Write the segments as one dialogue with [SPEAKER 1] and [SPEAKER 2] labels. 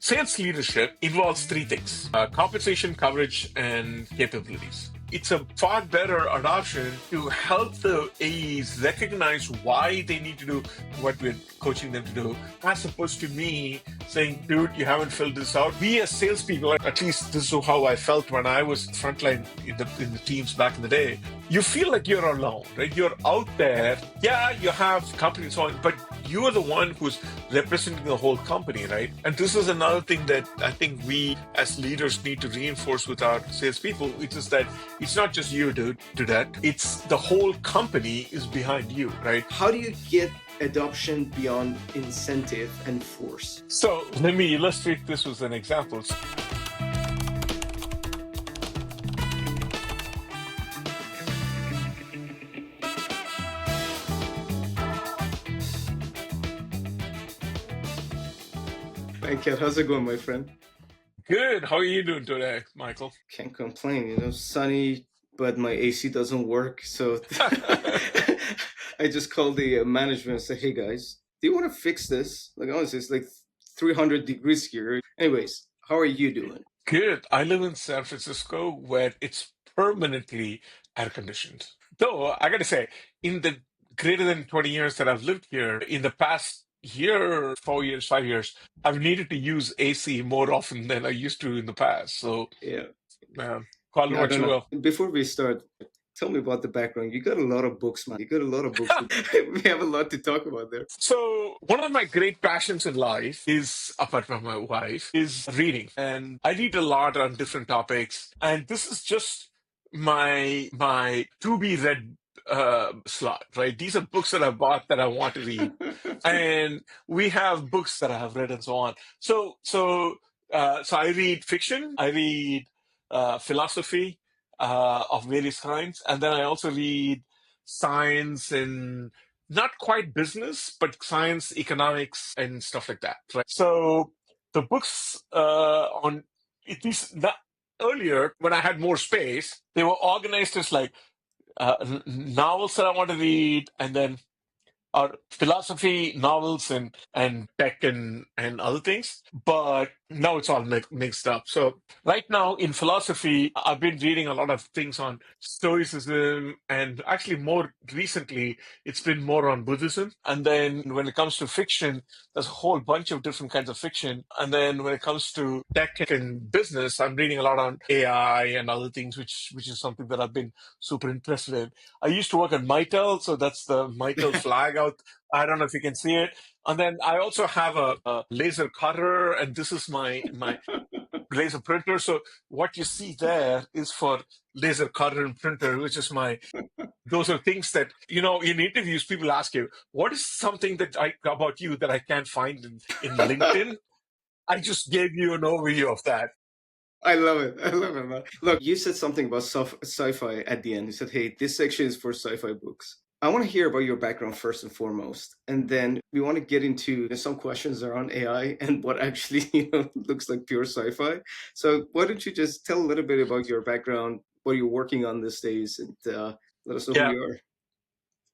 [SPEAKER 1] Sales leadership involves three things: compensation, coverage, and capabilities. It's a far better adoption to help the AEs recognize why they need to do what we're coaching them to do, as opposed to me saying, dude, you haven't filled this out. We as salespeople, at least this is how I felt when I was frontline in the teams back in the day, you feel like you're alone, right? You're out there. Yeah, you have company and so on, but you are the one who's representing the whole company, right? And this is another thing that I think we as leaders need to reinforce with our salespeople, which is that it's not just you, dude, do that. It's the whole company is behind you, right?
[SPEAKER 2] How do you get adoption beyond incentive and force?
[SPEAKER 1] So let me illustrate this with an example.
[SPEAKER 2] Venkat, how's it going, my friend?
[SPEAKER 1] Good. How are you doing today, Michael?
[SPEAKER 2] Can't complain. Sunny, but my AC doesn't work. So I just called the management and said, hey guys, do you want to fix this? Like, honestly, it's like 300 degrees here. Anyways, how are you doing?
[SPEAKER 1] Good. I live in San Francisco where it's permanently air conditioned. Though, I got to say, in the greater than 20 years that I've lived here, in the past year, 4 years, 5 years, I've needed to use AC more often than I used to in the past. So,
[SPEAKER 2] Yeah.
[SPEAKER 1] call it what you will.
[SPEAKER 2] Before we start, tell me about the background. You got a lot of books, man. You got a lot of books. We have a lot to talk about there.
[SPEAKER 1] So one of my great passions in life is, apart from my wife, is reading. And I read a lot on different topics. And this is just my to be read slot, right? These are books that I bought that I want to read. And we have books that I have read and so on. So I read fiction, I read philosophy of various kinds, and then I also read science and not quite business, but science, economics, and stuff like that. Right. So the books on at least earlier, when I had more space, they were organized as like novels that I want to read, and then philosophy, novels, and tech and other things. But now it's all mixed up. So right now in philosophy, I've been reading a lot of things on Stoicism, and actually more recently, it's been more on Buddhism. And then when it comes to fiction, there's a whole bunch of different kinds of fiction. And then when it comes to tech and business, I'm reading a lot on AI and other things, which is something that I've been super interested in. I used to work at Mitel, so that's the Mitel flag out. I don't know if you can see it. And then I also have a laser cutter, and this is my laser printer. So what you see there is for laser cutter and printer, which is those are things that, in interviews, people ask you, what is something about you that I can't find in LinkedIn? I just gave you an overview of that.
[SPEAKER 2] I love it, man. Look, you said something about sci-fi at the end. You said, hey, this section is for sci-fi books. I want to hear about your background first and foremost. And then we want to get into some questions around AI and what actually looks like pure sci-fi. So why don't you just tell a little bit about your background, what you're working on these days, and let us know who you are.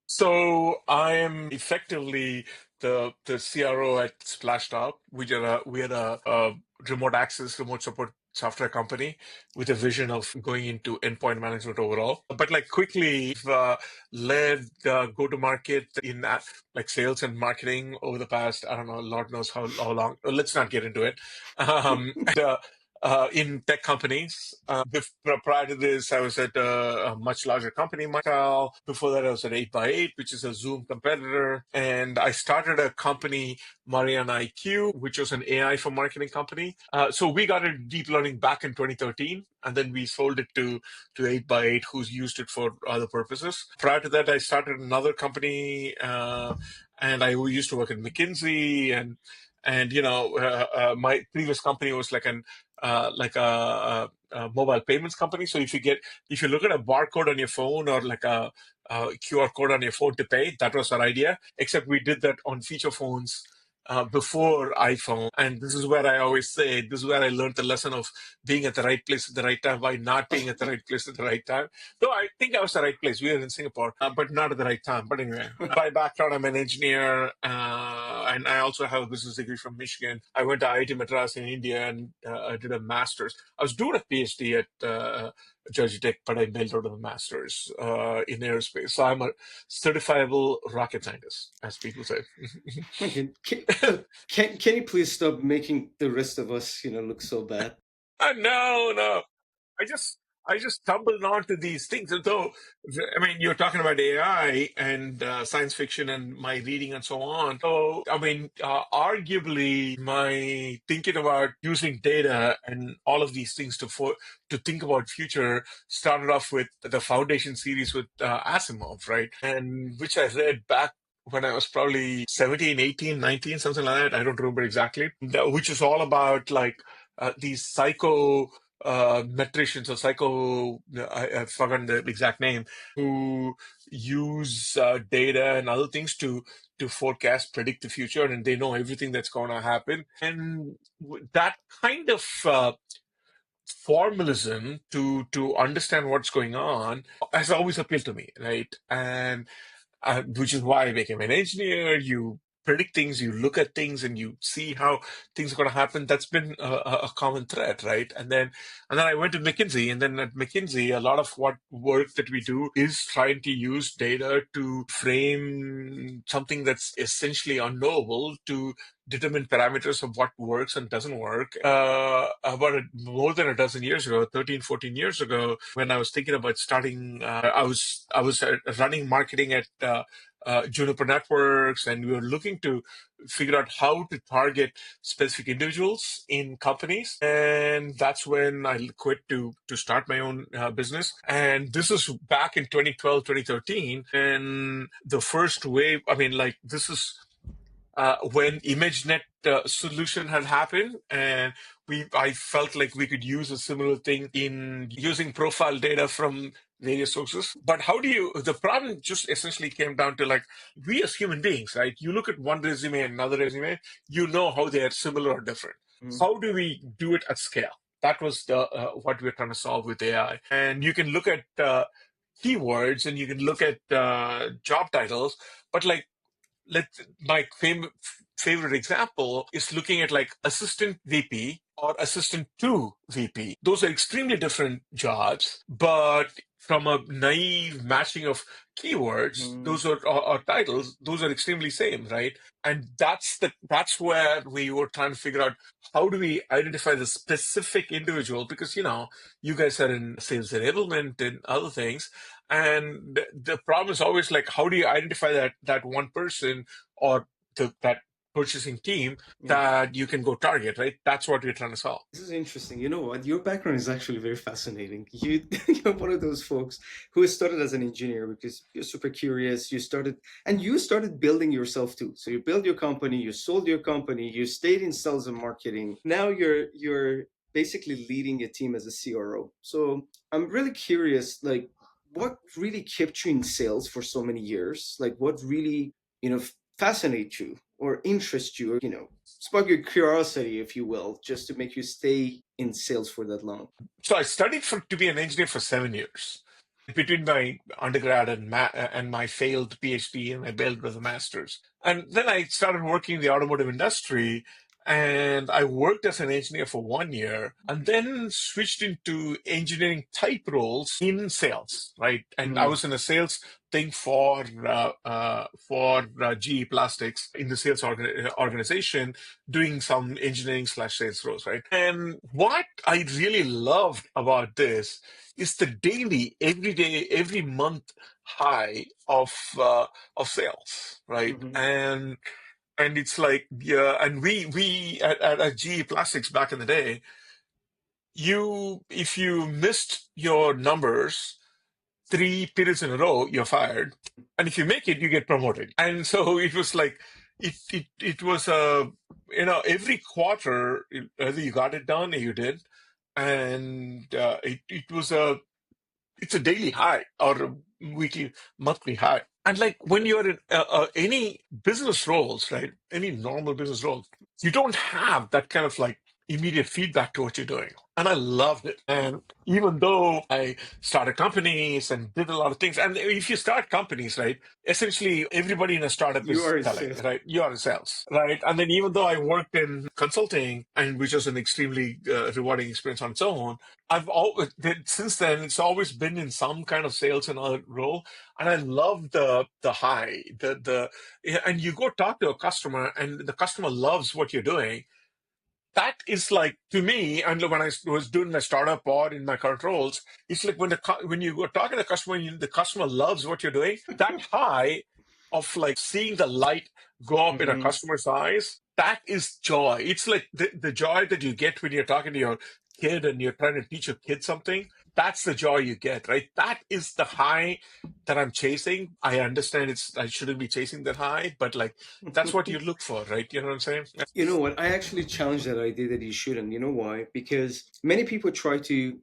[SPEAKER 1] So I am effectively the CRO at Splashtop. We had a remote access, remote support software company with a vision of going into endpoint management overall. But quickly led go-to-market in sales and marketing over the past, I don't know, Lord knows how long. Let's not get into it. In tech companies. Prior to this, I was at a much larger company, Mitel. Before that, I was at 8x8, which is a Zoom competitor. And I started a company, Mariana IQ, which was an AI for marketing company. So we got into deep learning back in 2013, and then we sold it to 8x8, who's used it for other purposes. Prior to that, I started another company, and I used to work at McKinsey, and my previous company was like a mobile payments company. So if you look at a barcode on your phone or like a QR code on your phone to pay, that was our idea. Except we did that on feature phones before iPhone. And this is where I always say, this is where I learned the lesson of being at the right place at the right time by not being at the right place at the right time. Though I think I was the right place. We were in Singapore, but not at the right time. But anyway, by background, I'm an engineer. and I also have a business degree from Michigan. I went to IIT Madras in India and I did a master's. I was doing a PhD at Georgia Tech, but I bailed out of the master's in aerospace. So I'm a certifiable rocket scientist, as people say.
[SPEAKER 2] Okay, can you please stop making the rest of us, look so bad?
[SPEAKER 1] No, no. I just I just stumbled onto these things. And so, I mean, you're talking about AI and science fiction and my reading and so on. So, I mean, arguably, my thinking about using data and all of these things to think about future started off with the Foundation series with Asimov, right? And which I read back when I was probably 17, 18, 19, something like that. I don't remember exactly. Which is all about like these metricians or I've forgotten the exact name, who use data and other things to forecast, predict the future, and they know everything that's going to happen. And that kind of formalism to understand what's going on has always appealed to me, right? And which is why I became an engineer. You predict things, you look at things, and you see how things are going to happen. That's been a common thread, right? And then I went to McKinsey, and then at McKinsey, a lot of what work that we do is trying to use data to frame something that's essentially unknowable to determine parameters of what works and doesn't work. More than a dozen years ago, 13, 14 years ago, when I was thinking about starting, I was running marketing at Juniper Networks, and we were looking to figure out how to target specific individuals in companies. And that's when I quit to start my own business. And this is back in 2012, 2013. And the first wave, I mean, like, this is when ImageNet solution had happened, and I felt like we could use a similar thing in using profile data from various sources. But the problem just essentially came down to, like, we as human beings, right? You look at one resume and another resume, you know how they are similar or different. How do we do it at scale? That was what we were trying to solve with AI. And you can look at keywords and you can look at job titles, but like, my favorite example is looking at like assistant VP or assistant to VP. Those are extremely different jobs, but from a naive matching of keywords, those are or titles, those are extremely same, right? And that's where we were trying to figure out how do we identify the specific individual, because you guys are in sales enablement and other things. And the problem is always like, how do you identify that one person or that purchasing team that you can go target, right? That's what we're trying to solve.
[SPEAKER 2] This is interesting. You know what? Your background is actually very fascinating. You're one of those folks who started as an engineer because you're super curious. You started building yourself too. So you built your company, you sold your company, you stayed in sales and marketing. Now you're basically leading a team as a CRO. So I'm really curious, like, what really kept you in sales for so many years? Like, what really, fascinates you or interests you, or, spark your curiosity, if you will, just to make you stay in sales for that long?
[SPEAKER 1] So I studied to be an engineer for 7 years. Between my undergrad and my failed PhD, and I bailed with a master's. And then I started working in the automotive industry, and I worked as an engineer for 1 year, and then switched into engineering type roles in sales, right? And I was in a sales thing for GE Plastics in the sales organization, doing some engineering/sales roles, right? And what I really loved about this is the daily, every day, every month high of sales, right? And it's like, yeah, and we at GE Plastics back in the day, if you missed your numbers 3 periods in a row, you're fired, and if you make it, you get promoted. And so it was like, it was every quarter, either you got it done or you did. And it's a daily high or a weekly, monthly high. And like, when you're in any business roles, right? Any normal business roles, you don't have that kind of like immediate feedback to what you're doing. And I loved it. And even though I started companies and did a lot of things, and if you start companies, right, essentially everybody in a startup
[SPEAKER 2] You
[SPEAKER 1] is
[SPEAKER 2] are in
[SPEAKER 1] selling,
[SPEAKER 2] sales.
[SPEAKER 1] right? You are in sales, right? And then even though I worked in consulting, and which was an extremely rewarding experience on its own, I've always, since then, it's always been in some kind of sales and other role. And I love the high, yeah, and you go talk to a customer and the customer loves what you're doing. That is like, to me, and when I was doing my startup or in my current roles, it's like when you go talking to the customer and the customer loves what you're doing, that high of like seeing the light go up in a
[SPEAKER 2] Hmm.
[SPEAKER 1] customer's eyes, that is joy. It's like the joy that you get when you're talking to your kid and you're trying to teach your kid something. That's the joy you get, right? That is the high that I'm chasing. I understand I shouldn't be chasing that high, but like that's what you look for, right? You know what I'm saying?
[SPEAKER 2] You know what? I actually challenge that idea that you shouldn't. You know why? Because many people try to,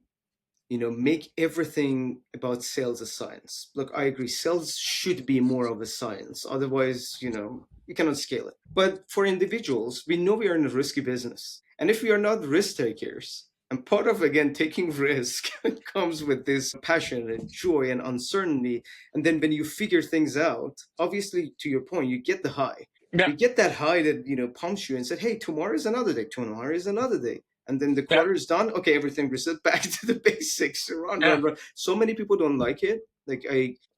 [SPEAKER 2] make everything about sales a science. Look, I agree. Sales should be more of a science. Otherwise, you cannot scale it. But for individuals, we know we are in a risky business. And if we are not risk takers, and part of, again, taking risk comes with this passion and joy and uncertainty. And then when you figure things out, obviously, to your point, you get the high.
[SPEAKER 1] Yeah,
[SPEAKER 2] You get that high that, pumps you and said, hey, tomorrow is another day. Tomorrow is another day, and then the
[SPEAKER 1] yeah,
[SPEAKER 2] quarter is done. Okay, everything reset back to the basics. Run,
[SPEAKER 1] yeah.
[SPEAKER 2] run, run. So many people don't like it. Like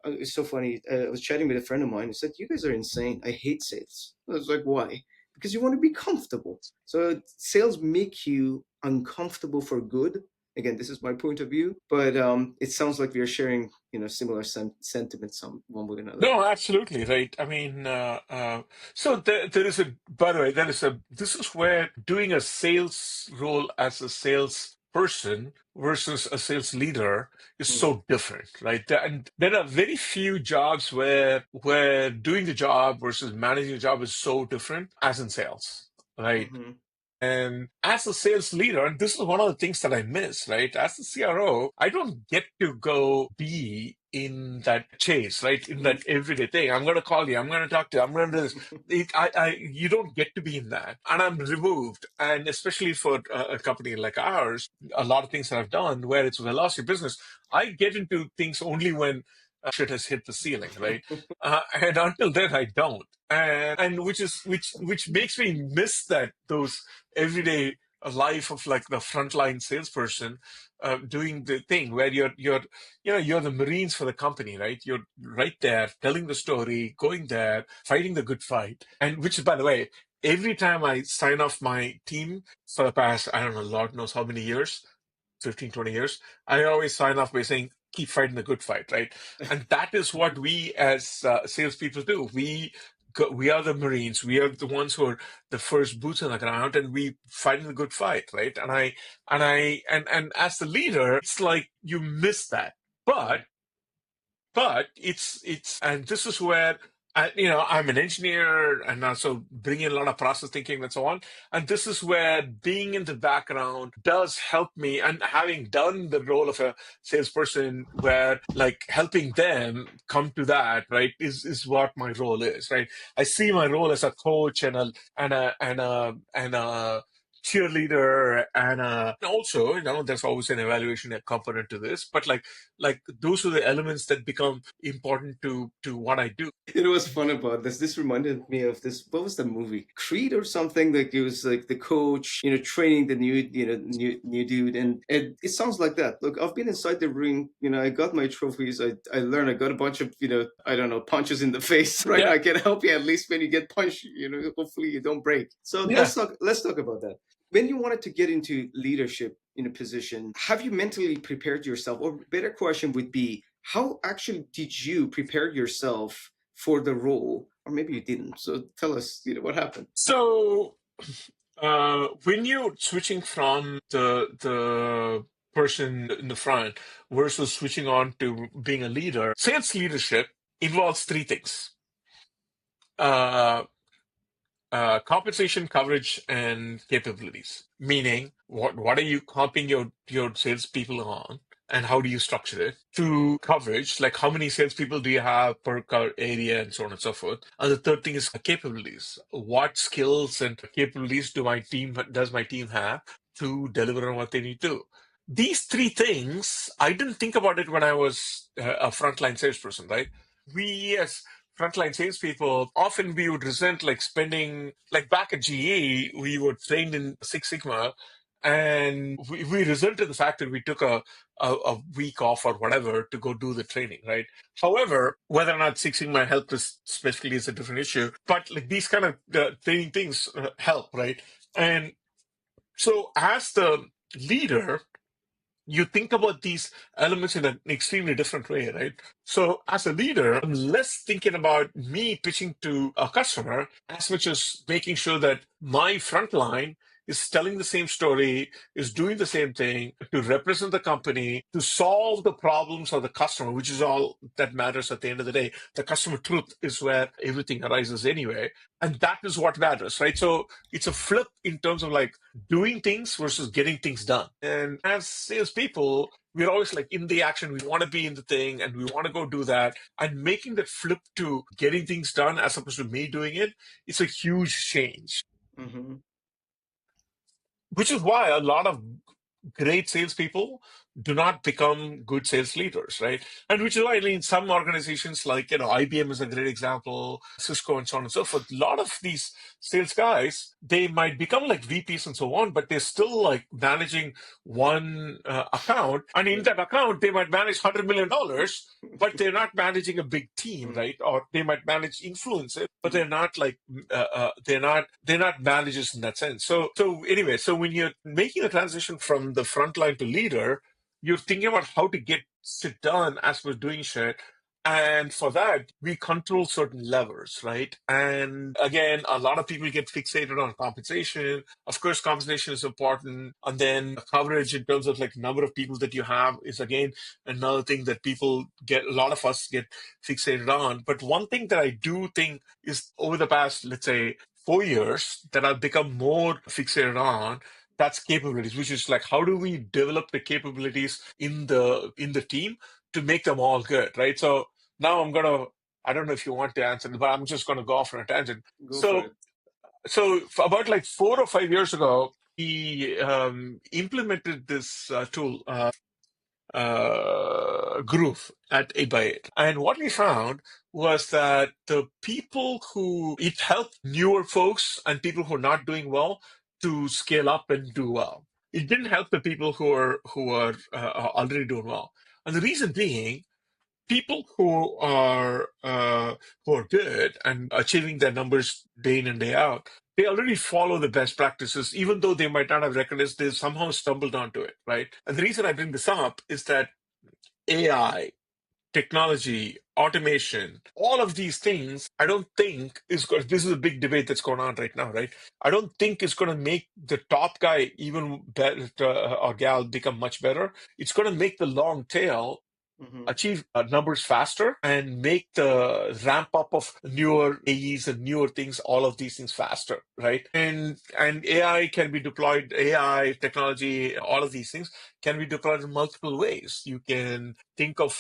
[SPEAKER 2] it's so funny. I was chatting with a friend of mine who said, "You guys are insane. I hate sales." I was like, "Why?" Because you want to be comfortable. So sales make you uncomfortable for good. Again, this is my point of view, but it sounds like we are sharing, similar sentiments, one way or another.
[SPEAKER 1] No, absolutely right. I mean, so there is by the way, this is where doing a sales role as a sales person versus a sales leader is so different, right? And there are very few jobs where doing the job versus managing the job is so different as in sales, right?
[SPEAKER 2] Mm-hmm.
[SPEAKER 1] And as a sales leader, and this is one of the things that I miss, right? As a CRO, I don't get to go be in that chase, right? In that everyday thing. I'm going to call you. I'm going to talk to you. I'm going to do this. You don't get to be in that. And I'm removed. And especially for a company like ours, a lot of things that I've done where it's velocity business, I get into things only when shit has hit the ceiling, right? And until then, I don't. And which makes me miss those everyday life of like the frontline salesperson doing the thing where you're the Marines for the company, right? You're right there telling the story, going there, fighting the good fight. And which is, by the way, every time I sign off my team for the past, I don't know, Lord knows how many years, 15, 20 years, I always sign off by saying, keep fighting the good fight, right? And that is what we as salespeople do. We are the Marines. We are the ones who are the first boots on the ground, and we fight in the good fight, right? And as the leader, it's like you miss that. But
[SPEAKER 2] Yeah.
[SPEAKER 1] and this is where I'm an engineer and also bringing a lot of process thinking and so on. And this is where being in the background does help me. And having done the role of a salesperson, where like helping them come to that, right, is what my role is, right? I see my role as a coach and a cheerleader and also there's always an evaluation component to this, but like those are the elements that become important to what I do.
[SPEAKER 2] You know what's fun about this? This reminded me of this. What was the movie? Creed or something? Like it was like the coach, training the new dude, and it sounds like that. Look, I've been inside the ring. I got my trophies. I learned. I got a bunch of I don't know, punches in the face. Right now,
[SPEAKER 1] Yeah,
[SPEAKER 2] I can help you at least when you get punched. Hopefully you don't break. So
[SPEAKER 1] yeah.
[SPEAKER 2] let's talk about that. When you wanted to get into leadership in a position, have you mentally prepared yourself? Or better question would be, how actually did you prepare yourself for the role? Or maybe you didn't. So tell us, what happened.
[SPEAKER 1] So when you're switching from the person in the front versus switching on to being a leader, sales leadership involves three things: uh, compensation, coverage, and capabilities. Meaning, what are you comping your salespeople on, and how do you structure it, to coverage, like how many salespeople do you have per area and so on and so forth. And the third thing is capabilities. What skills and capabilities does my team have to deliver on what they need to do? These three things, I didn't think about it when I was a frontline salesperson, right? We as frontline salespeople, often we would resent like spending, like back at GE, we were trained in Six Sigma, and we resented the fact that we took a week off or whatever to go do the training, right? However, whether or not Six Sigma helped us specifically is a different issue, but like these kind of training things help, right? And so as the leader, you think about these elements in an extremely different way, right? So as a leader, I'm less thinking about me pitching to a customer as much as making sure that my frontline is telling the same story, is doing the same thing to represent the company, to solve the problems of the customer, which is all that matters at the end of the day. The customer truth is where everything arises anyway. And that is what matters, right? So it's a flip in terms of like doing things versus getting things done. And as salespeople, we're always like in the action. We want to be in the thing and we want to go do that. And making that flip to getting things done as opposed to me doing it, it's a huge change.
[SPEAKER 2] Mm-hmm.
[SPEAKER 1] Which is why a lot of great salespeople do not become good sales leaders, right? And which is why, I mean, some organizations like, IBM is a great example, Cisco and so on and so forth. A lot of these sales guys, they might become like VPs and so on, but they're still like managing one account. And in that account, they might manage $100 million, but they're not managing a big team, right? Or they might manage influences, but they're not like they're not managers in that sense. So anyway, so when you're making a transition from the frontline to leader, you're thinking about how to get shit done as we're doing shit. And for that, we control certain levers, right? And again, a lot of people get fixated on compensation. Of course, compensation is important. And then coverage in terms of like number of people that you have is again another thing that a lot of us get fixated on. But one thing that I do think is over the past, let's say, 4 years that I've become more fixated on, that's capabilities, which is like how do we develop the capabilities in the team to make them all good, right? So now I don't know if you want to answer, but I'm just gonna go off on a tangent.
[SPEAKER 2] Go for
[SPEAKER 1] So
[SPEAKER 2] it.
[SPEAKER 1] about like 4 or 5 years ago, we implemented this tool, groove at 8x8. And what we found was that the people who it helped newer folks and people who are not doing well to scale up and do well. It didn't help the people who are already doing well. And the reason being, people who are good and achieving their numbers day in and day out, they already follow the best practices, even though they might not have recognized they somehow stumbled onto it, right? And the reason I bring this up is that AI, technology, automation, all of these things, I don't think this is a big debate that's going on right now, right? I don't think it's going to make the top guy even better or gal become much better. It's going to make the long tail
[SPEAKER 2] Mm-hmm.
[SPEAKER 1] achieve numbers faster and make the ramp up of newer AEs and newer things, all of these things faster, right? And AI can be deployed, AI technology, all of these things can be deployed in multiple ways. You can think of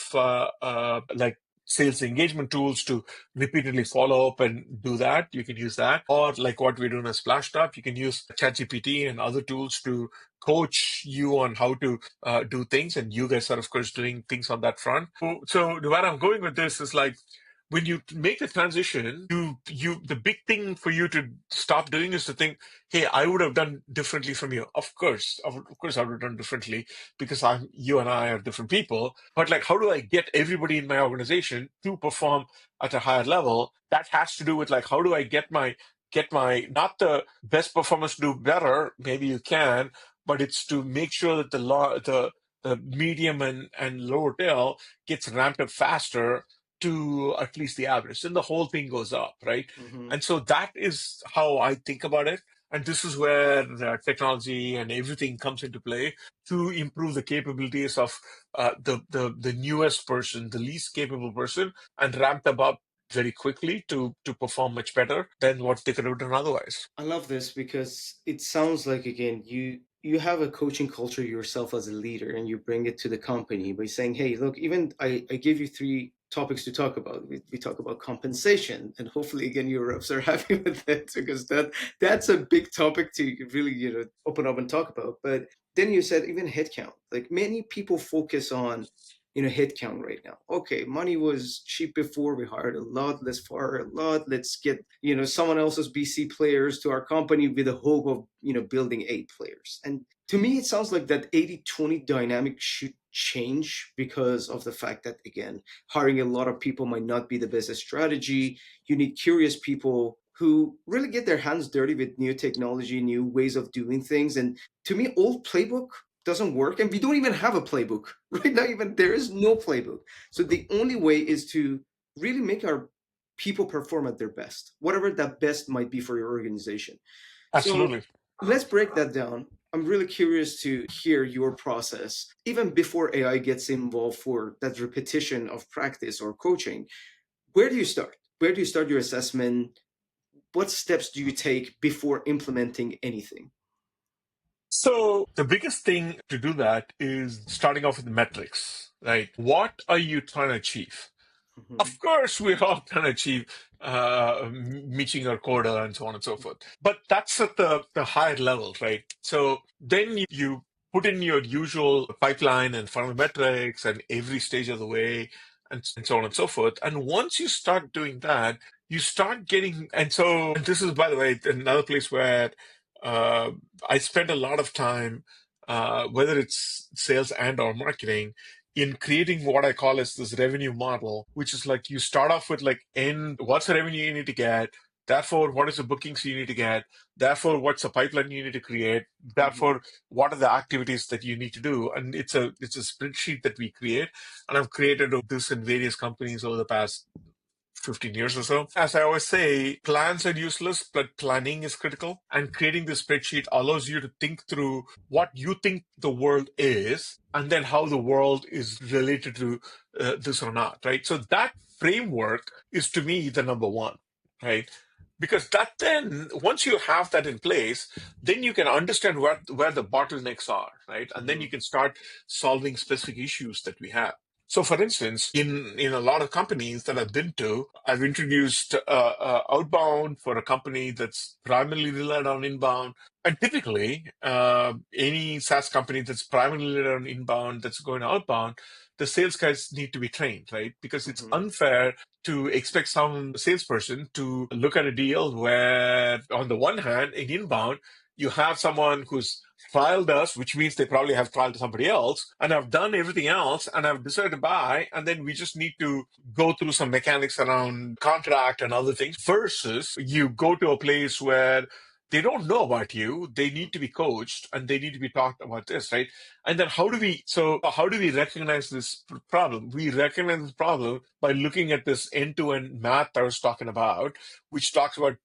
[SPEAKER 1] like sales engagement tools to repeatedly follow up and do that. You can use that. Or like what we're doing as Splashtop, you can use ChatGPT and other tools to coach you on how to do things, and you guys are of course doing things on that front. So where I'm going with this is like when you make the transition, you the big thing for you to stop doing is to think, hey, I would have done differently from you. Of course, I would have done differently because you and I are different people. But like, how do I get everybody in my organization to perform at a higher level? That has to do with like, how do I get my not the best performance to do better? Maybe you can, but it's to make sure that the medium and lower tail gets ramped up faster to at least the average. Then the whole thing goes up, right?
[SPEAKER 2] Mm-hmm.
[SPEAKER 1] And so that is how I think about it. And this is where the technology and everything comes into play to improve the capabilities of the newest person, the least capable person, and ramp them up very quickly to perform much better than what they could have done otherwise.
[SPEAKER 2] I love this because it sounds like, again, you you have a coaching culture yourself as a leader, and you bring it to the company by saying, hey, look, even I gave you three topics to talk about. We talk about compensation, and hopefully again your reps are happy with that, because that's a big topic to really open up and talk about. But then you said even headcount. Like many people focus on headcount right now. Okay, money was cheap before. We hired a lot. Let's fire a lot. Let's get someone else's BC players to our company with the hope of building A players. And to me, it sounds like that 80-20 dynamic should change, because of the fact that, again, hiring a lot of people might not be the best strategy. You need curious people who really get their hands dirty with new technology, new ways of doing things. And to me, old playbook doesn't work, and we don't even have a playbook right now. Even there is no playbook. So the only way is to really make our people perform at their best, whatever that best might be for your organization. So
[SPEAKER 1] Absolutely.
[SPEAKER 2] let's break that down. I'm really curious to hear your process, even before AI gets involved for that repetition of practice or coaching. Where do you start? Where do you start your assessment? What steps do you take before implementing anything?
[SPEAKER 1] So the biggest thing to do that is starting off with metrics, right? What are you trying to achieve?
[SPEAKER 2] Mhm.
[SPEAKER 1] Of course, we're all trying to achieve meeting our quota and so on and so forth. But that's at the higher level, right? So then you put in your usual pipeline and funnel metrics and every stage of the way and so on and so forth. And once you start doing that, you start getting, and this is, by the way, another place where uh, I spend a lot of time, whether it's sales and or marketing, in creating what I call as this revenue model, which is like you start off with like what's the revenue you need to get? Therefore, what is the bookings you need to get? Therefore, what's the pipeline you need to create?
[SPEAKER 2] Mhm.
[SPEAKER 1] Therefore, what are the activities that you need to do? And it's a spreadsheet that we create, and I've created this in various companies over the past 15 years or so. As I always say, plans are useless, but planning is critical. And creating this spreadsheet allows you to think through what you think the world is, and then how the world is related to this or not, right? So that framework is to me the number one, right? Because that then, once you have that in place, then you can understand where the bottlenecks are, right? And then you
[SPEAKER 2] Mhm.
[SPEAKER 1] can start solving specific issues that we have. So, for instance, in a lot of companies that I've been to, I've introduced outbound for a company that's primarily relied on inbound. And typically, any SaaS company that's primarily relied on inbound that's going outbound, the sales guys need to be trained, right? Because it's
[SPEAKER 2] Mhm.
[SPEAKER 1] unfair to expect some salesperson to look at a deal where, on the one hand, in inbound, you have someone who's trialed us, which means they probably have trialed somebody else, and have done everything else, and have decided to buy, and then we just need to go through some mechanics around contract and other things. Versus you go to a place where they don't know about you, they need to be coached, and they need to be talked about this, right? And then how do we recognize this problem? We recognize this problem by looking at this end-to-end math I was talking about, which talks about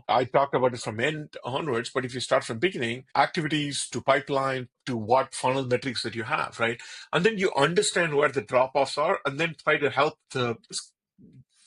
[SPEAKER 1] I talked about it from end onwards, but if you start from beginning, activities to pipeline to what funnel metrics that you have, right? And then you understand where the drop-offs are, and then try to help the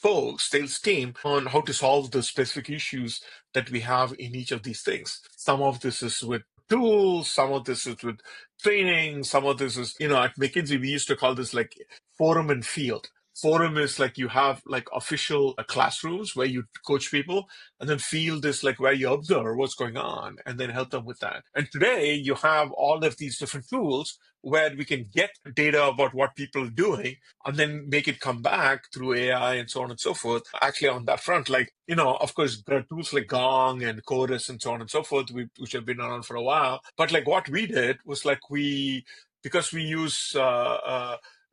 [SPEAKER 1] folks, sales team, on how to solve the specific issues that we have in each of these things. Some of this is with tools, some of this is with training, some of this is, at McKinsey, we used to call this like forum and field. Forum is like you have like official classrooms where you coach people, and then field is like where you observe what's going on and then help them with that. And today you have all of these different tools where we can get data about what people are doing and then make it come back through AI and so on and so forth. Actually, on that front, like, of course, there are tools like Gong and Chorus and so on and so forth, which have been around for a while. But like what we did was like because we use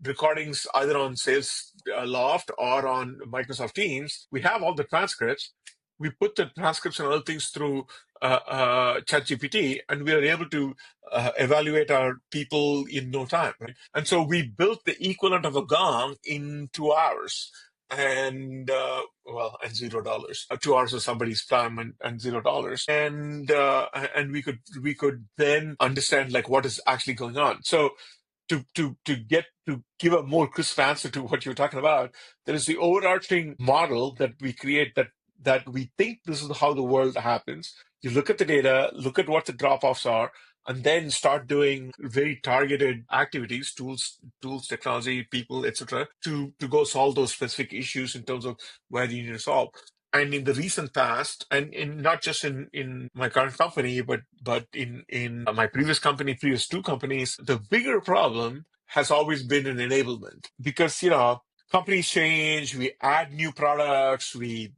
[SPEAKER 1] recordings either on Sales Loft or on Microsoft Teams, we have all the transcripts. We put the transcripts and other things through ChatGPT, and we are able to evaluate our people in no time, right? And so we built the equivalent of a Gong in 2 hours. And $0. 2 hours of somebody's time and $0. And we could then understand like what is actually going on. So to give a more crisp answer to what you're talking about, there is the overarching model that we create that we think this is how the world happens. You look at the data, look at what the drop-offs are, and then start doing very targeted activities, tools, technology, people, etc., to go solve those specific issues in terms of where you need to solve. And in the recent past, and not just in my current company, but in my previous company, previous two companies, the bigger problem has always been an enablement, because companies change, we add new products, we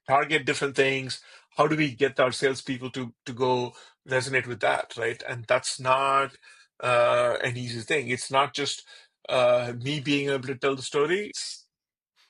[SPEAKER 1] target different things. How do we get our salespeople to go resonate with that, right? And that's not an easy thing. It's not just me being able to tell the story. It's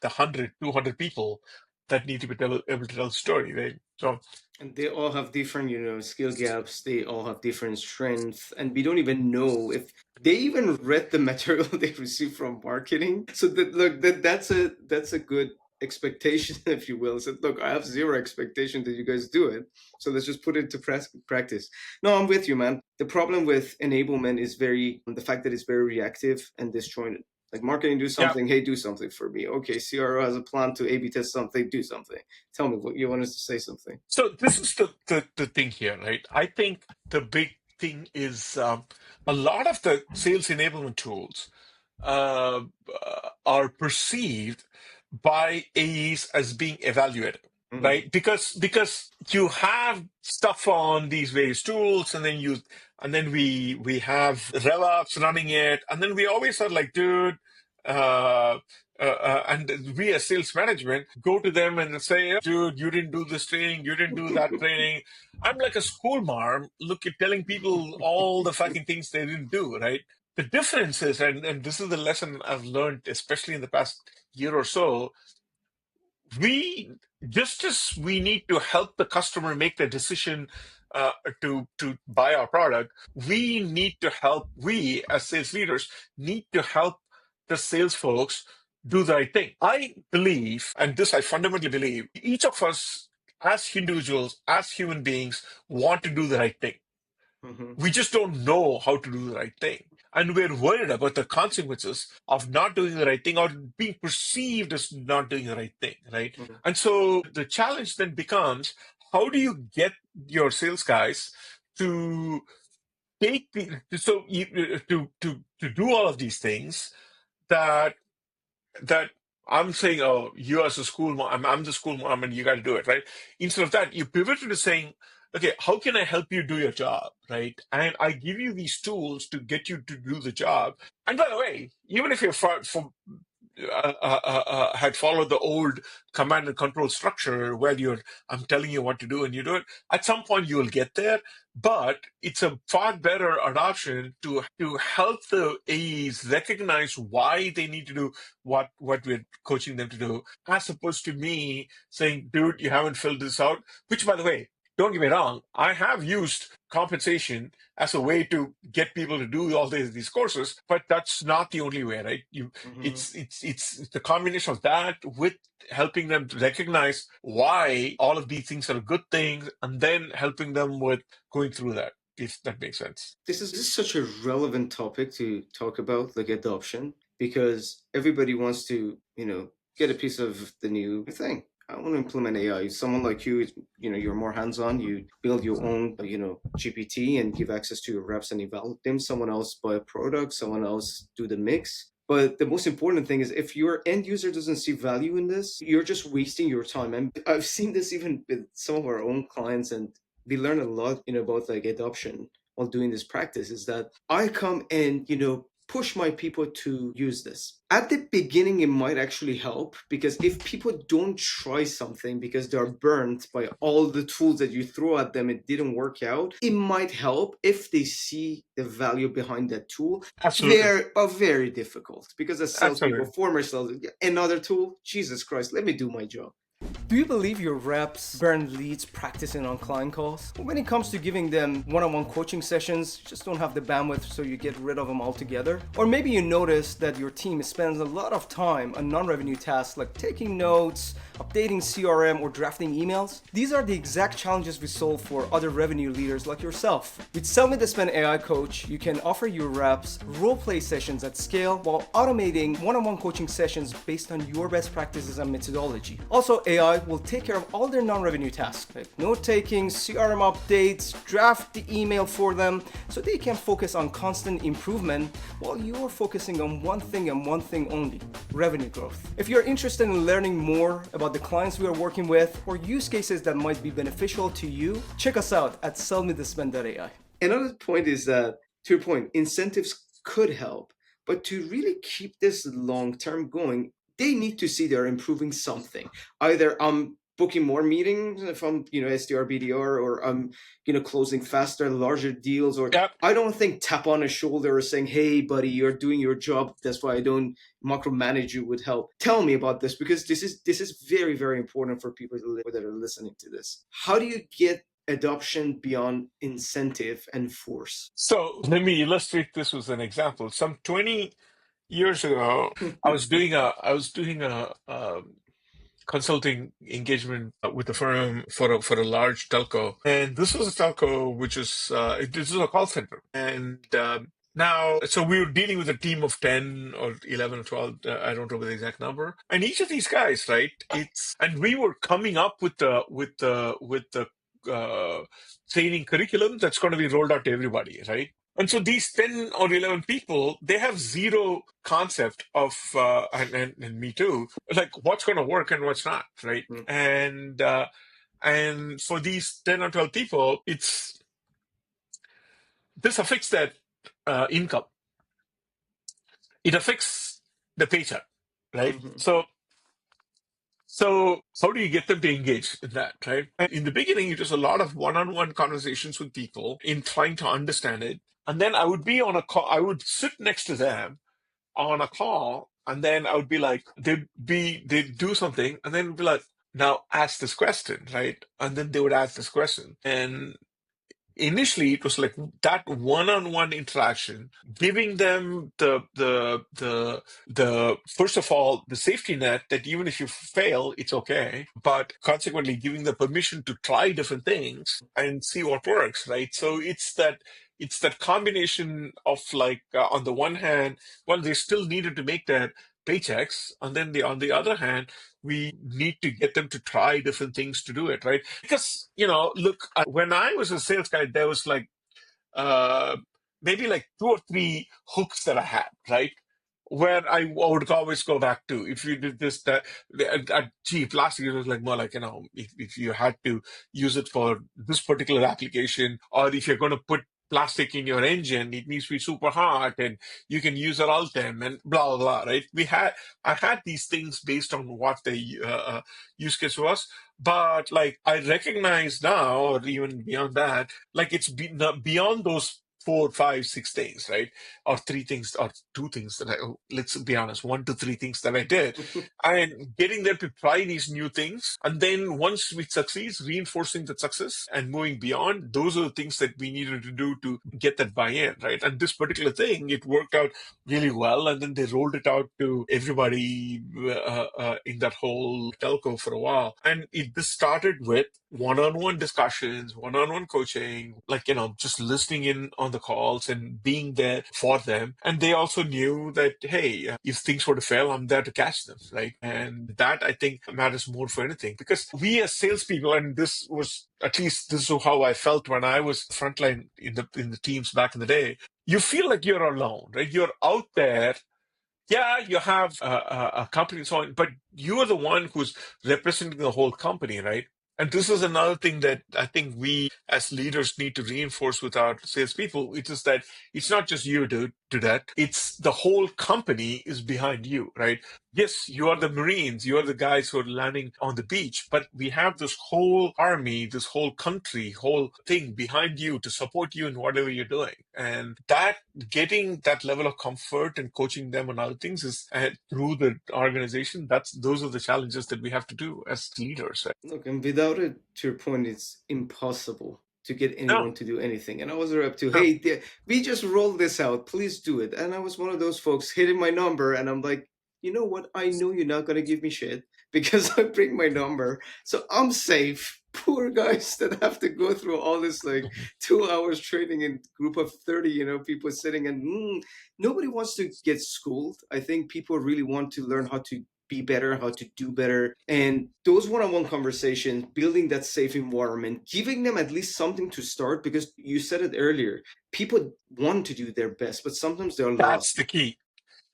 [SPEAKER 1] the 100, 200 people that need to be able to tell the story, right? So
[SPEAKER 2] And they all have different, skill gaps. They all have different strengths, and we don't even know if they even read the material they received from marketing. So that's a good expectation, if you will. So look, I have zero expectation that you guys do it. So let's just put it to practice. No, I'm with you, man. The problem with enablement is the fact that it's very reactive and disjointed. Like marketing, do
[SPEAKER 1] yeah.
[SPEAKER 2] something. Hey, do something for me. Okay, CRO has a plan to A/B test something. Do something. Tell me what you want us to say something.
[SPEAKER 1] So this is the thing here, right? I think the big thing is a lot of the sales enablement tools uh, are perceived by AEs as being evaluated,
[SPEAKER 2] Mm-hmm.
[SPEAKER 1] right? Because you have stuff on these various tools, and then we have RevOps running it, and then we always are like, dude. And we as sales management go to them and say, dude, you didn't do this training, you didn't do that training. I'm like a school marm, telling people all the fucking things they didn't do, right? The difference is, and this is the lesson I've learned, especially in the past year or so, we just as we need to help the customer make the decision to buy our product, we as sales leaders need to help the sales folks do the right thing. I believe, and this I fundamentally believe, each of us as individuals, as human beings, want to do the right thing.
[SPEAKER 2] Mm-hmm.
[SPEAKER 1] We just don't know how to do the right thing. And we're worried about the consequences of not doing the right thing or being perceived as not doing the right thing, right?
[SPEAKER 2] Mm-hmm.
[SPEAKER 1] And so the challenge then becomes, how do you get your sales guys to take to do all of these things that I'm saying, oh, you as a school mom, I'm the school mom, and you got to do it, right? Instead of that, you pivoted to saying, okay, how can I help you do your job, right? And I give you these tools to get you to do the job. And by the way, even if you're had followed the old command and control structure where I'm telling you what to do and you do it, at some point you will get there. But it's a far better adoption to help the AEs recognize why they need to do what we're coaching them to do, as opposed to me saying, dude, you haven't filled this out. Which, by the way, don't get me wrong, I have used compensation as a way to get people to do all these courses, but that's not the only way, right?
[SPEAKER 2] Mm-hmm.
[SPEAKER 1] It's the combination of that with helping them to recognize why all of these things are good things, and then helping them with going through that, if that makes sense.
[SPEAKER 2] This is such a relevant topic to talk about, like adoption, because everybody wants to, get a piece of the new thing. I want to implement AI. Someone like you, you're more hands-on. You build your own, GPT and give access to your reps and evaluate them. Someone else buy a product. Someone else do the mix. But the most important thing is if your end user doesn't see value in this, you're just wasting your time. And I've seen this even with some of our own clients, and we learn a lot, about like adoption while doing this practice. Is that I come and, push my people to use this. At the beginning, it might actually help, because if people don't try something because they're burnt by all the tools that you throw at them, it didn't work out, it might help if they see the value behind that tool.
[SPEAKER 1] Absolutely.
[SPEAKER 2] Very difficult, because as salespeople,
[SPEAKER 1] Absolutely.
[SPEAKER 2] former sales, another tool, Jesus Christ, let me do my job. Do you believe your reps burn leads practicing on client calls? When it comes to giving them one-on-one coaching sessions, just don't have the bandwidth, so you get rid of them altogether? Or maybe you notice that your team spends a lot of time on non-revenue tasks like taking notes, updating CRM, or drafting emails. These are the exact challenges we solve for other revenue leaders like yourself. With Sell Me the Spend AI Coach, you can offer your reps role-play sessions at scale while automating one-on-one coaching sessions based on your best practices and methodology. Also, AI AI will take care of all their non-revenue tasks, like note-taking, CRM updates, draft the email for them, so they can focus on constant improvement while you're focusing on one thing and one thing only, revenue growth. If you're interested in learning more about the clients we are working with or use cases that might be beneficial to you, check us out at sellmethisman.ai. Another point is that, to your point, incentives could help, but to really keep this long-term going, they need to see they're improving something. Either I'm booking more meetings if I'm, SDR, BDR, or I'm, closing faster, larger deals, or
[SPEAKER 1] Yep.
[SPEAKER 2] I don't think tap on a shoulder or saying, hey, buddy, you're doing your job. That's why I don't micromanage you would help. Tell me about this, because this is very, very important for people that are listening to this. How do you get adoption beyond incentive and force?
[SPEAKER 1] So let me illustrate this with an example. Some 20 years ago, I was doing a consulting engagement with a firm for a large telco, and this was a telco which is this is a call center, and now so we were dealing with a team of 10 or 11 or 12, I don't remember the exact number, and each of these guys, right, and we were coming up with the training curriculum that's going to be rolled out to everybody, right? And so these 10 or 11 people, they have zero concept of, and me too, like what's going to work and what's not, right? And for these 10 or 12 people, this affects their income. It affects the paycheck, right?
[SPEAKER 2] Mhm.
[SPEAKER 1] So how do you get them to engage in that, right? And in the beginning, it was a lot of one-on-one conversations with people in trying to understand it. And then I would be on a call, I would sit next to them on a call, and then I would be like, they'd do something, and then be like, now ask this question, right? And then they would ask this question. And initially it was like that one-on-one interaction, giving them the first of all the safety net that even if you fail it's okay, but consequently giving the permission to try different things and see what works, right? So it's that combination of like on the one hand, well, they still needed to make their paychecks, and then on the other hand, we need to get them to try different things to do it, right? Because, look, when I was a sales guy, there was like uh, maybe like two or three hooks that I had, right? Where I would always go back to. If you did this, that, gee, last year it was like more like, if you had to use it for this particular application, or if you're going to put plastic in your engine, it needs to be super hot and you can use an Ultem and blah, blah, blah, right? I had these things based on what the use case was. But like I recognize now, or even beyond that, like beyond those 4, 5, 6 things, right? Or three things, or two things that let's be honest, 1 to 3 things that I did, and getting them to try these new things. And then once we succeed, reinforcing the success and moving beyond, those are the things that we needed to do to get that buy-in, right? And this particular thing, it worked out really well. And then they rolled it out to everybody in that whole telco for a while. And this started with one-on-one discussions, one-on-one coaching, like, just listening in on the calls and being there for them. And they also knew that, hey, if things were to fail, I'm there to catch them, right? And that, I think, matters more for anything, because we as salespeople, and this was, at least this is how I felt when I was frontline in the teams back in the day, you feel like you're alone, right? You're out there. Yeah, you have a company and so on, but you are the one who's representing the whole company, right? And this is another thing that I think we as leaders need to reinforce with our salespeople. It is that it's not just you do that. It's the whole company is behind you, right? Yes, you are the Marines, you are the guys who are landing on the beach, but we have this whole army, this whole country, whole thing behind you to support you in whatever you're doing. And that getting that level of comfort and coaching them on other things is through the organization. Those are the challenges that we have to do as leaders. Right?
[SPEAKER 2] Look, and without it, to your point, it's impossible to get
[SPEAKER 1] No,
[SPEAKER 2] anyone to do anything. And I was up to,
[SPEAKER 1] no.
[SPEAKER 2] hey, we just rolled this out. Please do it. And I was one of those folks hitting my number, and I'm like, you know what? I know you're not gonna give me shit because I bring my number, so I'm safe. Poor guys that have to go through all this like 2 hours training in group of 30, people sitting and nobody wants to get schooled. I think people really want to learn how to be better, how to do better. And those one-on-one conversations, building that safe environment, giving them at least something to start, because you said it earlier, people want to do their best, but sometimes they're
[SPEAKER 1] That's
[SPEAKER 2] lost.
[SPEAKER 1] the key.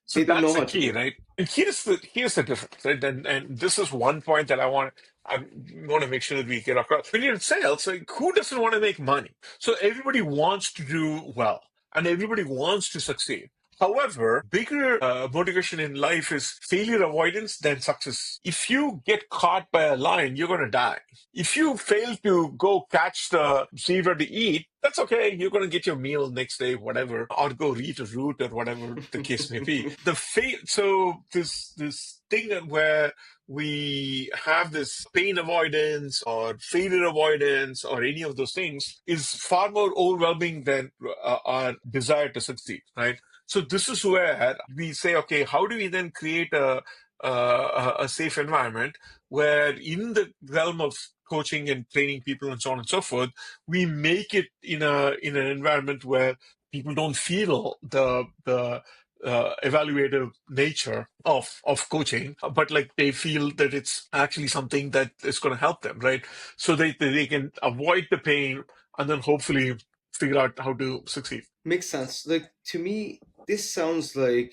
[SPEAKER 1] So
[SPEAKER 2] They don't
[SPEAKER 1] that's
[SPEAKER 2] know
[SPEAKER 1] the
[SPEAKER 2] how to
[SPEAKER 1] key,
[SPEAKER 2] do it.
[SPEAKER 1] right? And here's the difference, right? And this is one point that I want to make sure that we get across. When you're in sales, like who doesn't want to make money? So everybody wants to do well, and everybody wants to succeed. However, bigger motivation in life is failure avoidance than success. If you get caught by a lion, you're going to die. If you fail to go catch the zebra to eat, that's okay. You're going to get your meal next day, whatever, or go eat a root or whatever the case may be. So this thing where we have this pain avoidance or failure avoidance or any of those things is far more overwhelming than our desire to succeed, right? So this is where we say, okay, how do we then create a safe environment where in the realm of coaching and training people and so on and so forth, we make it in an environment where people don't feel the evaluative nature of coaching, but like they feel that it's actually something that is going to help them, right? So they can avoid the pain and then hopefully figure out how to succeed.
[SPEAKER 2] Makes sense. Like, to me, this sounds like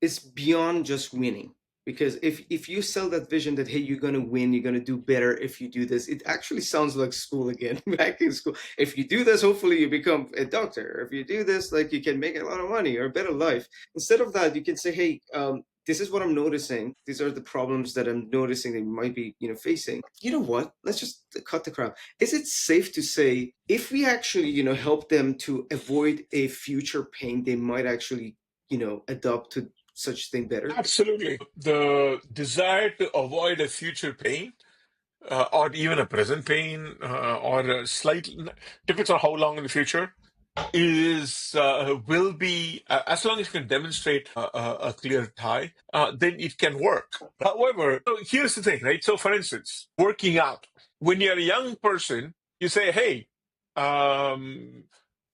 [SPEAKER 2] it's beyond just winning. Because if you sell that vision that, hey, you're going to win, you're going to do better if you do this, it actually sounds like school again. Back in school, if you do this, hopefully you become a doctor. If you do this, like, you can make a lot of money or a better life. Instead of that, you can say, hey, this is what I'm noticing. These are the problems that I'm noticing that you might be, facing. You know what? Let's just cut the crap. Is it safe to say, if we actually, help them to avoid a future pain, they might actually, adopt to such thing better?
[SPEAKER 1] Absolutely. The desire to avoid a future pain, or even a present pain, or a slight, depends on how long in the future, is will be as long as you can demonstrate a clear tie, then it can work. However, so here's the thing, right? So, for instance, working out. When you're a young person, you say, "Hey, um,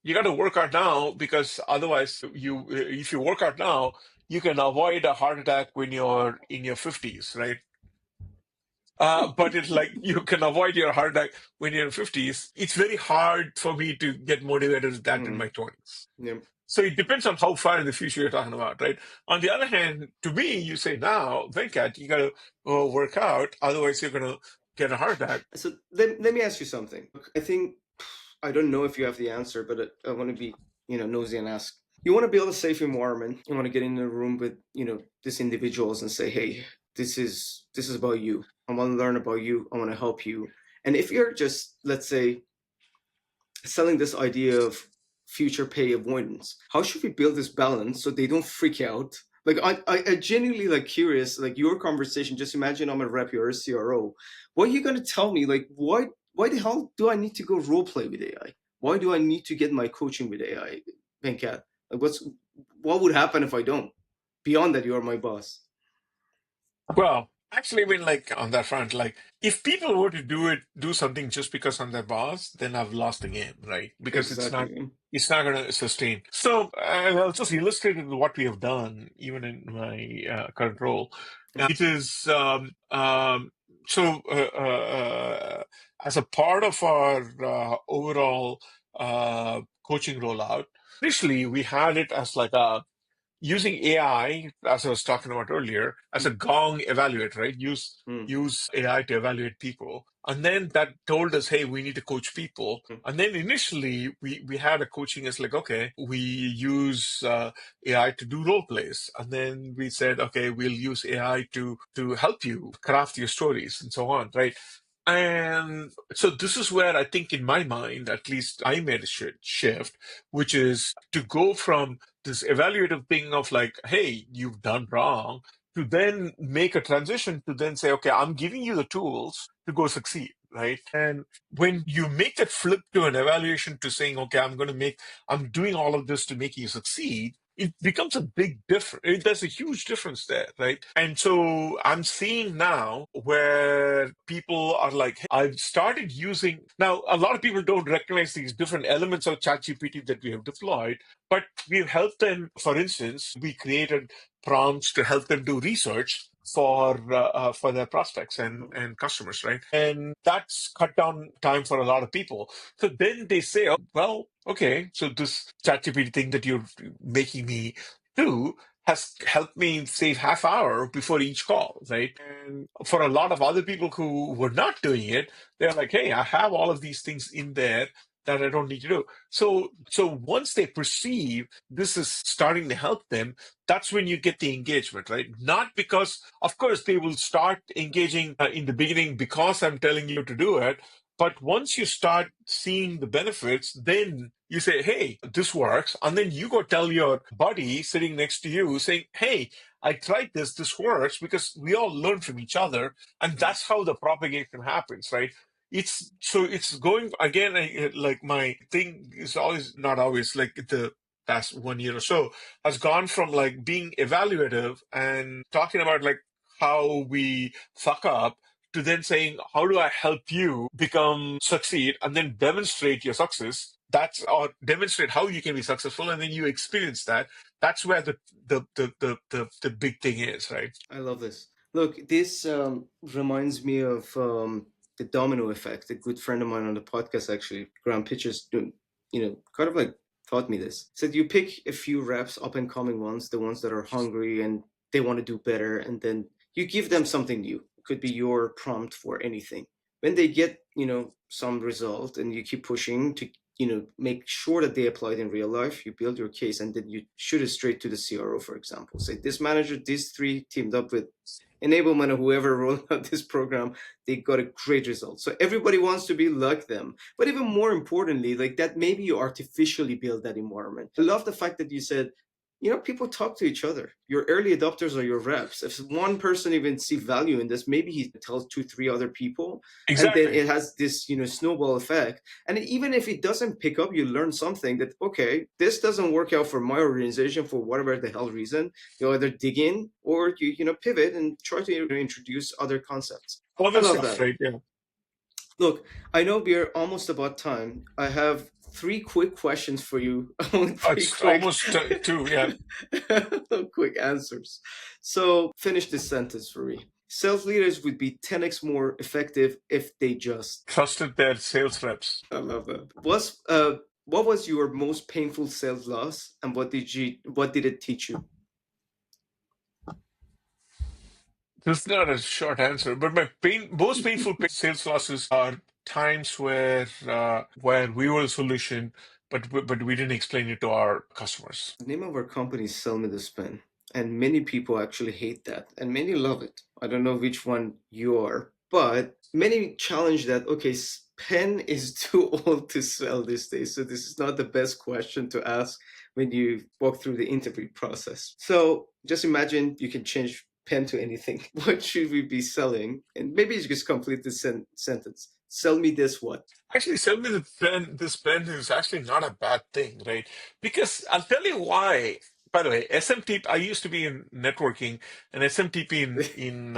[SPEAKER 1] you got to work out now because otherwise, if you work out now, you can avoid a heart attack when you're in your 50s, right?" But it's like you can avoid your heart attack when you're in 50s. It's very hard for me to get motivated with that in
[SPEAKER 2] Mm,
[SPEAKER 1] my 20s.
[SPEAKER 2] yeah.
[SPEAKER 1] So it depends on how far in the future you're talking about, right? On the other hand, to me, you say now, Venkat, you got to work out, otherwise you're going to get a heart attack.
[SPEAKER 2] So let me ask you something. I think, I don't know if you have the answer, but I want to be, nosy and ask. You want to build a safe environment. You want to get in a room with, these individuals and say, hey, this is about you. I want to learn about you. I want to help you. And if you're just, let's say, selling this idea of future pay avoidance, how should we build this balance so they don't freak out? Like, I genuinely, like, curious, like, your conversation. Just imagine I'm a rep, you're a CRO. What are you gonna tell me? Like, why the hell do I need to go role play with AI? Why do I need to get my coaching with AI, Venkat? Like, what would happen if I don't? Beyond that, you're my boss.
[SPEAKER 1] Well, actually, I mean, like on that front, like if people were to do something just because I'm their boss, then I've lost the game, right? Because
[SPEAKER 2] Exactly.
[SPEAKER 1] it's not going to sustain. So I'll just illustrate what we have done, even in my current role. It is so as a part of our overall coaching rollout. Initially, we had it as like a using AI, as I was talking about earlier, as a gong evaluator, right?
[SPEAKER 2] Mm,
[SPEAKER 1] Use AI to evaluate people. And then that told us, hey, we need to coach people.
[SPEAKER 2] mm,
[SPEAKER 1] And then initially we had a coaching as like, okay, we use AI to do role plays. And then we said, okay, we'll use AI to help you craft your stories and so on, right? And so this is where I think in my mind, at least I made a shift, which is to go from this evaluative thing of like, hey, you've done wrong, to then make a transition to then say, okay, I'm giving you the tools to go succeed, right? And when you make that flip to an evaluation to saying, okay, I'm doing all of this to make you succeed, it becomes a big difference. There's a huge difference there, right? And so I'm seeing now where people are like, "Hey, I've started using." Now, a lot of people don't recognize these different elements of ChatGPT that we have deployed, but we've helped them. For instance, we created prompts to help them do research for their prospects and customers, right? And that's cut down time for a lot of people. So then they say, oh, well, okay, so this ChatGPT thing that you're making me do has helped me save half hour before each call, right? And for a lot of other people who were not doing it, they're like, hey, I have all of these things in there that I don't need to do. So once they perceive this is starting to help them, that's when you get the engagement, right? Not because, of course, they will start engaging in the beginning because I'm telling you to do it. But once you start seeing the benefits, then you say, hey, this works. And then you go tell your buddy sitting next to you saying, hey, I tried this, this works, because we all learn from each other. And that's how the propagation happens, right? It's going again. Like my thing is always not always like the past 1 year or so has gone from like being evaluative and talking about like how we fuck up to then saying, how do I help you become succeed and then demonstrate your success? That's or demonstrate how you can be successful, and then you experience that. That's where the big thing is, right?
[SPEAKER 2] I love this. Look, this reminds me of the domino effect. A good friend of mine on the podcast, actually, Graham Pitchers, kind of like taught me this. Said you pick a few reps, up and coming ones, the ones that are hungry and they want to do better, and then you give them something new. It could be your prompt for anything. When they get, some result, and you keep pushing to, make sure that they apply it in real life, you build your case, and then you shoot it straight to the CRO, for example. Say this manager, these three teamed up with enablement or whoever rolled out this program, they got a great result. So everybody wants to be like them. But even more importantly, like that, maybe you artificially build that environment. I love the fact that you said, people talk to each other. Your early adopters are your reps. If one person even see value in this, maybe he tells two, three other people, and then
[SPEAKER 1] Exactly.
[SPEAKER 2] it has this, snowball effect. And even if it doesn't pick up, you learn something that, okay, this doesn't work out for my organization for whatever the hell reason. You either dig in or you pivot and try to introduce other concepts. I
[SPEAKER 1] Other
[SPEAKER 2] love
[SPEAKER 1] stuff,
[SPEAKER 2] that.
[SPEAKER 1] right? Yeah.
[SPEAKER 2] Look, I know we're almost about time. I have three quick questions for you. Three
[SPEAKER 1] It's
[SPEAKER 2] quick,
[SPEAKER 1] almost two. Yeah.
[SPEAKER 2] quick answers. So finish this sentence for me. Sales leaders would be 10x more effective if they just.
[SPEAKER 1] Trusted their sales reps.
[SPEAKER 2] I love that. What was your most painful sales loss, and what did it teach you?
[SPEAKER 1] This is not a short answer, but most painful sales losses are times where we were a solution, but we didn't explain it to our customers.
[SPEAKER 2] The name of our company is Sell Me This Pen, and many people actually hate that, and many love it. I don't know which one you are, but many challenge that. Okay, pen is too old to sell these days, so this is not the best question to ask when you walk through the interview process. So just imagine you can change pen to anything. What should we be selling? And maybe you just complete this sentence. Sell me this what?
[SPEAKER 1] Actually, sell me the pen. This pen is actually not a bad thing, right? Because I'll tell you why. By the way, SMTP. I used to be in networking, and SMTP in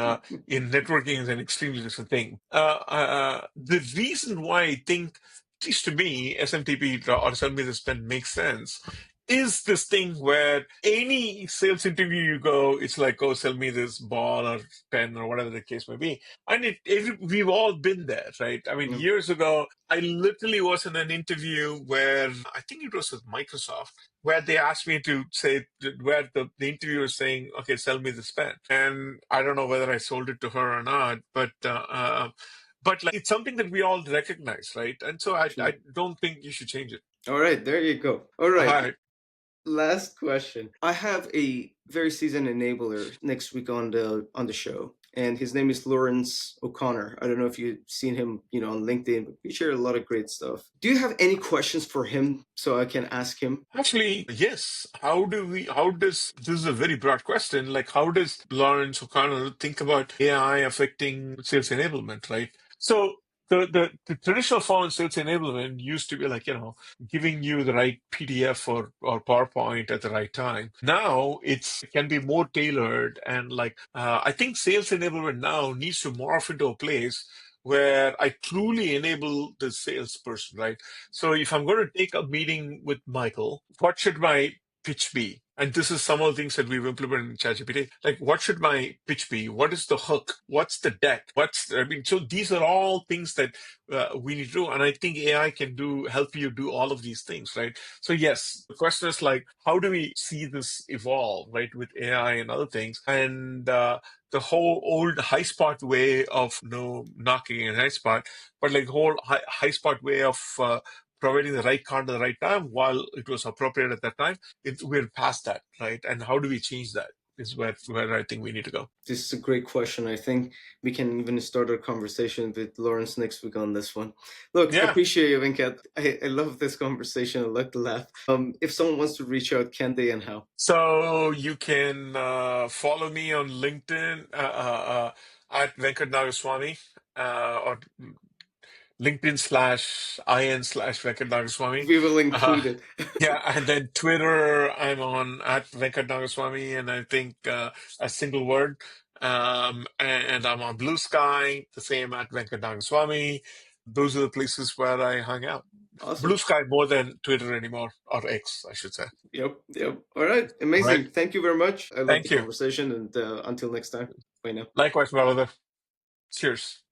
[SPEAKER 1] networking is an extremely different thing. The reason why I think, at least to me, SMTP or sell me this pen makes sense is this thing where any sales interview you go, it's like, oh, sell me this ball or pen or whatever the case may be. And we've all been there, right? I mean,
[SPEAKER 2] Yeah.
[SPEAKER 1] years ago, I literally was in an interview where I think it was with Microsoft, where they asked me to say, where the interviewer was saying, okay, sell me this pen. And I don't know whether I sold it to her or not, but like it's something that we all recognize, right? And so I
[SPEAKER 2] Sure.
[SPEAKER 1] don't think you should change it.
[SPEAKER 2] All right, there you go. All
[SPEAKER 1] All
[SPEAKER 2] right.
[SPEAKER 1] right.
[SPEAKER 2] Last question. I have a very seasoned enabler next week on the show, and his name is Lawrence O'Connor. I don't know if you've seen him, on LinkedIn, but we share a lot of great stuff. Do you have any questions for him so I can ask him?
[SPEAKER 1] Actually, yes. This is a very broad question. Like, how does Lawrence O'Connor think about AI affecting sales enablement, right? So the traditional form of sales enablement used to be like, giving you the right PDF or PowerPoint at the right time. Now it can be more tailored and like, I think sales enablement now needs to morph into a place where I truly enable the salesperson, right? So if I'm going to take a meeting with Michael, what should my pitch be? And this is some of the things that we've implemented in ChatGPT. Like, what should my pitch be? What is the hook? What's the deck? So these are all things that we need to do. And I think AI can help you do all of these things, right? So yes, the question is like, how do we see this evolve, right, with AI and other things? And the whole old high spot way of knocking in high spot, but like whole high spot way of providing the right content at the right time while it was appropriate at that time. We're past that, right? And how do we change that? Is where I think we need to go.
[SPEAKER 2] This is a great question. I think we can even start our conversation with Lawrence next week on this one. Look, I
[SPEAKER 1] Yeah.
[SPEAKER 2] appreciate you, Venkat. I love this conversation. I like the laugh. If someone wants to reach out, can they and how?
[SPEAKER 1] So you can follow me on LinkedIn at Venkat Nagaswamy or LinkedIn/IN/Venkat Nagaswamy.
[SPEAKER 2] We will
[SPEAKER 1] Uh,
[SPEAKER 2] include it.
[SPEAKER 1] yeah, and then Twitter, I'm on at Venkat Nagaswamy, and I think a single word. And I'm on Blue Sky, the same at Venkat Nagaswamy. Those are the places where I hung out. Blue
[SPEAKER 2] Awesome.
[SPEAKER 1] Sky more than Twitter anymore, or X, I should say.
[SPEAKER 2] Yep. All right.
[SPEAKER 1] All right.
[SPEAKER 2] Amazing. Thank you very much. I love the
[SPEAKER 1] Thank you.
[SPEAKER 2] conversation. And until next time, bye now.
[SPEAKER 1] Likewise, my brother. Cheers.